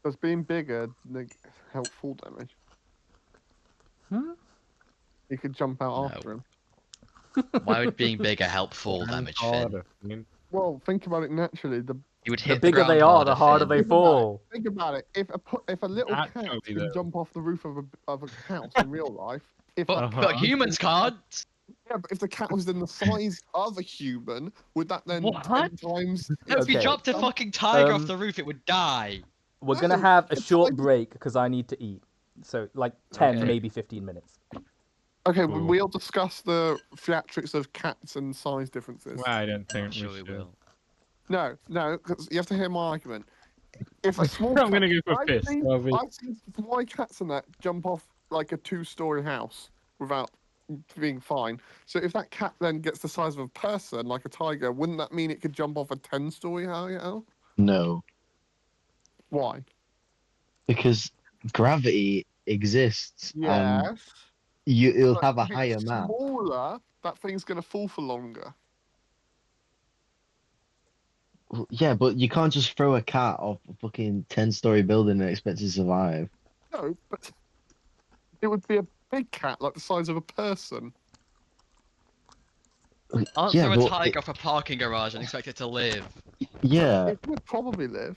Does being bigger help fall damage? Hmm? You could jump out No. after him. Why would being bigger help fall And damage, Finn? harder. I mean, Well, think about it naturally. You would The hit the bigger ground they are, the harder, harder Finn. they Think about it. fall. Think about it. If a little cat Actually, can though. jump off the roof of a house in real life, if But, that but cat, humans can't. yeah, but if the cat was in the size of a human, would that then What? 10 times? No, if you Okay. dropped a jump? fucking tiger off Um, the roof, it would die. We're gonna No, have a the short tiger- break because I need to eat. So like 10, Okay. maybe 15 minutes. Okay, Cool. we'll discuss the theatrics of cats and size differences. well, I don't I'm think not sure we we should. will. No, because you have to hear my argument. If a small I'm cat, gonna go for I've fist. seen, I'll be- I've seen my cats and that jump off like a 2-story house without being fine. So if that cat then gets the size of a person, like a tiger, wouldn't that mean it could jump off a 10-story house? No, Why? because gravity exists and Yes. it'll But have a if it's higher mass. smaller, that thing's gonna fall for longer. Well, yeah, but you can't just throw a cat off a fucking 10-story building and expect it to survive. No, but it would be a big cat, like the size of a person. I'll Yeah, throw a but tiger off a parking garage and expect it to live. yeah, It would probably live.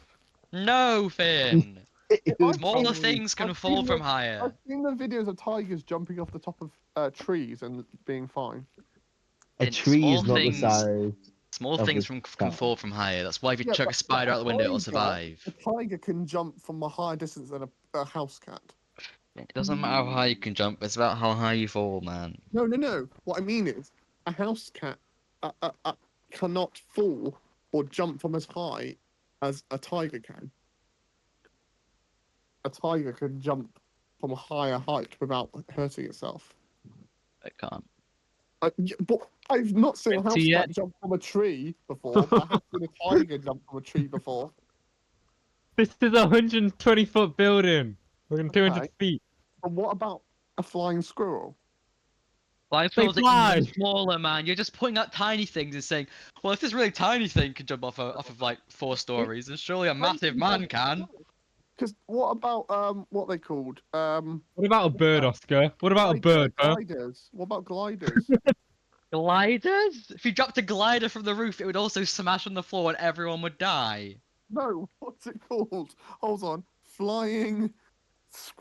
No, Finn. it would Smaller probably- things can I've fall seen from the- higher. I've seen the videos of tigers jumping off the top of trees and being fine. A It's tree small is not the things- size. Small of things the can cat. fall from higher. That's why if you Yeah, chuck a but spider out the window, it'll A survive. tiger can jump from a higher distance than a house cat. It doesn't matter how high you can jump, it's about how high you fall, man. No. What I mean is, a house cat cannot fall or jump from as high as a tiger can. A tiger can jump from a higher height without hurting itself. It can't. But I've not seen a house See cat it? jump from a tree before, but I have seen a tiger jump from a tree before. This is a 120-foot building. We're in 200 Okay. feet. But what about a flying squirrel? Flying They squirrels are fly. even smaller, man. You're just putting out tiny things and saying, well, if this really tiny thing can jump off of like 4 stories, then surely a massive man can. Because what about what they called What about a bird, Oscar? What about a bird, huh? gliders? What about gliders? Gliders? If you dropped a glider from the roof, it would also smash on the floor and everyone would die. No, what's it called? Hold on, flying.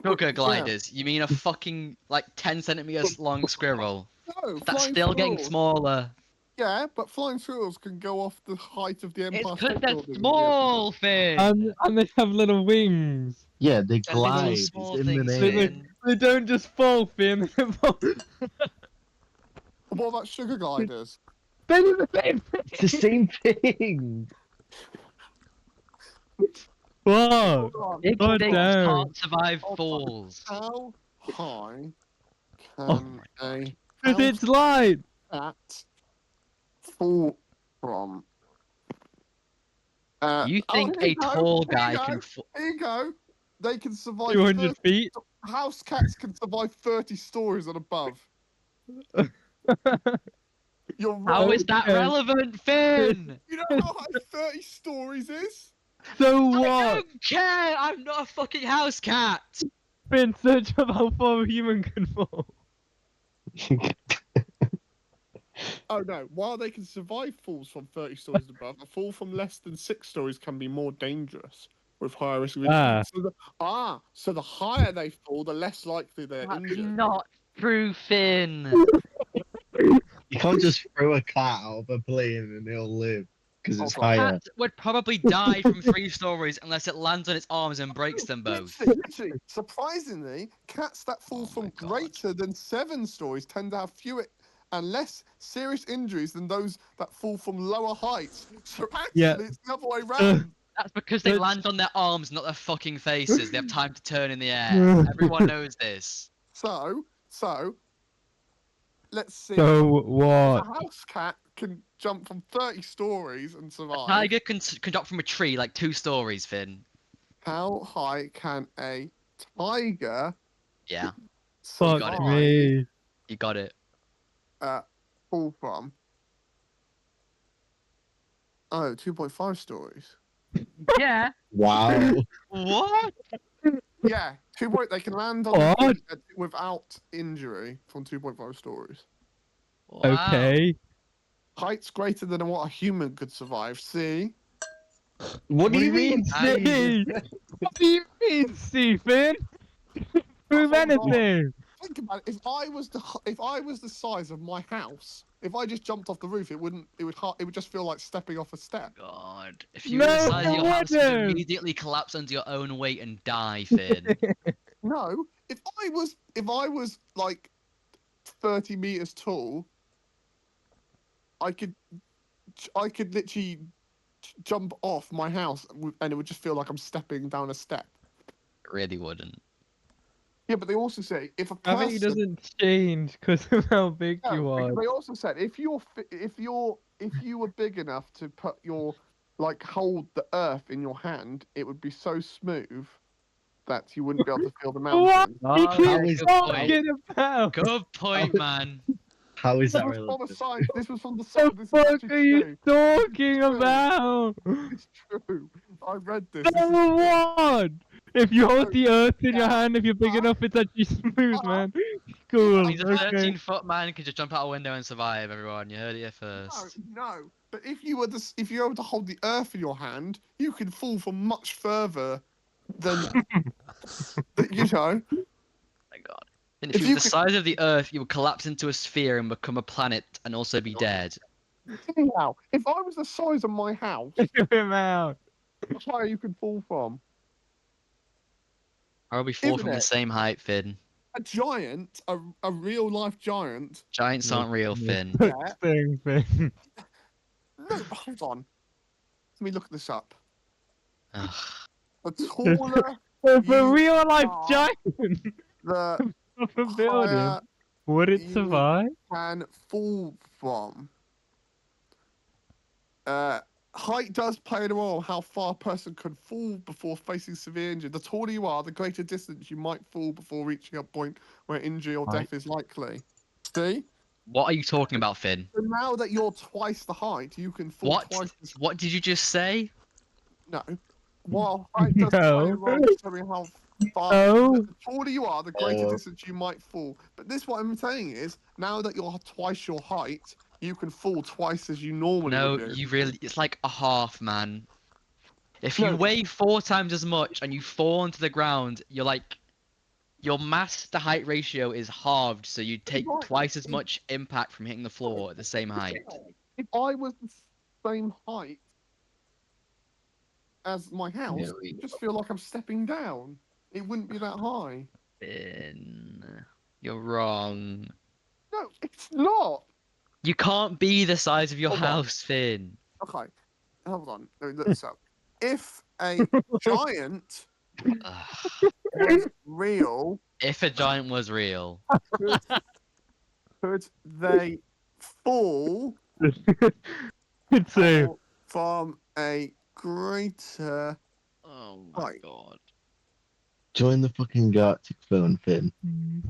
Sugar gliders? You mean a fucking like 10 centimeters long squirrel? No, That's flying still getting squirrels. smaller. Yeah, but flying squirrels can go off the height of the Empire It's State because they're Building. small, Finn. And they have little wings. Yeah, they They're little glide. It's small in the things, name. Finn. They don't just fall, Finn. They fall. What about sugar gliders? They do the same It's the same thing. Whoa. Hold on. Big God things damn. can't survive Hold on. falls. How high Oh can a With house its light. cat fall from? You think here a you go, tall here guy you can go, fall? Here you go. They can survive. 200 feet. House cats can survive 30 stories and above. You're wrong. How is that Okay. relevant, Finn? You know how high 30 stories is? So I what? don't care. I'm not a fucking house cat. Finn, search up how far a human can fall. Oh no, while they can survive falls from 30 stories and above, a fall from less than 6 stories can be more dangerous with higher risk of Ah. injury. So the higher they fall, the less likely they're That's injured. not true, Finn. You can't just throw a cat out of a plane and it'll live because it's Hold on. higher. Cat would probably die from 3 stories unless it lands on its arms and breaks them both. Literally, surprisingly, cats that fall Oh from my God. greater than 7 stories tend to have fewer and less serious injuries than those that fall from lower heights. So actually, Yeah. it's the other way around. That's because they That's- land on their arms, not their fucking faces. They have time to turn in the air. Everyone knows this. So, let's see. So A what? house cat can jump from 30 stories and A survive. tiger can drop from a tree like 2 stories, Finn. How high can a tiger Yeah, Fuck got it. me. you got it. fall from? Oh, 2.5 stories. Yeah. Wow. What? Yeah, 2 point. They can land on What? the feet without injury from 2.5 stories. Wow. Okay. Heights greater than what a human could survive. See? What do you mean? C? What do you mean, Stephen? Prove Hold on. anything. Think about it. If I was the size of my house, if I just jumped off the roof, it wouldn't. It would just feel like stepping off a step. God. If you were the No, size of it your house, you'd wouldn't. immediately collapse under your own weight and die, Finn. No, if I was like 30 meters tall, I could literally jump off my house and it would just feel like I'm stepping down a step. It really wouldn't. Yeah, but they also say if a person. Gravity doesn't change because of how big No, you are. because they also said if you were big enough to put your hold the earth in your hand, it would be so smooth that you wouldn't be able to feel the What mountain. you Oh, How keep is- talking about? Good point, man. How is This that was from a relative? science. This was from the What science. the This is fuck actually are you true. talking True. about? It's true. I read this. This is Number true. one. If you hold the earth in your Yeah. hand, if you're big enough, it's actually smooth, man. I Cool. mean, a Okay. 13-foot man can just jump out a window and survive, everyone. You heard it here No, first. no. But if you were able to hold the earth in your hand, you could fall from much further than you know. My God. And if If you were you the could- size of the Earth, you would collapse into a sphere and become a planet and also be dead. Anyhow, if I was the size of my house, Check him out. how high you could fall from? Or are we fall Isn't from the it? same height, Finn? A giant, a real life giant. Giants aren't real, Finn. Yeah. Same thing. No, hold on. Let me look this up. Ugh. The taller If a You real life are- giant the of a building, higher would it you survive? can fall from. Height does play a role how far a person could fall before facing severe injury. The taller you are, the greater distance you might fall before reaching a point where injury or death is likely. See? What are you talking about, Finn? So now that you're twice the height, you can fall What? twice as What did you just say? no. While height does play No. a role determining how far No. the taller you are, the greater Oh. distance you might fall. But this what I'm saying is now that you're twice your height, you can fall twice as you normally No, would do. you really. It's like a half, man. If you No. weigh 4 times as much and you fall onto the ground, you're like. Your mass to height ratio is halved, so you take Right. twice as much impact from hitting the floor at the same height. If I was the same height as my house, Yeah, we- I just feel like I'm stepping down. It wouldn't be that high. Finn, you're wrong. No, it's not. You can't be the size of your Hold on. house, Finn. Okay, hold on. Let me look this up. If a giant Ugh. was real, If a giant was real. could they fall It's a from a greater Oh my Right. God. Join the fucking Galactic Phone, Finn.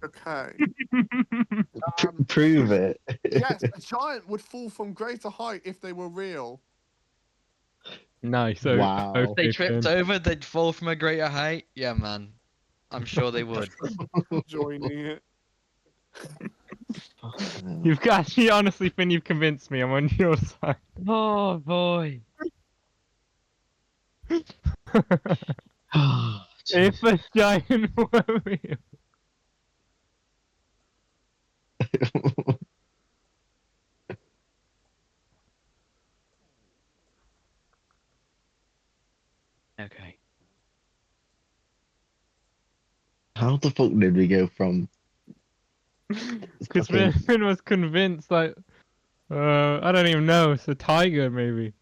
okay? Prove it. Yes, a giant would fall from greater height if they were real. nice. So, Wow. If they okay, tripped Finn. over, they'd fall from a greater height. Yeah, man. I'm sure they would. Joining it. Fucking hell. You've actually, honestly, Finn, you've convinced me. I'm on your side. Oh boy. If a giant were real. Okay. How the fuck did we go from? Because fucking- Finn was convinced, like, I don't even know. It's a tiger, maybe.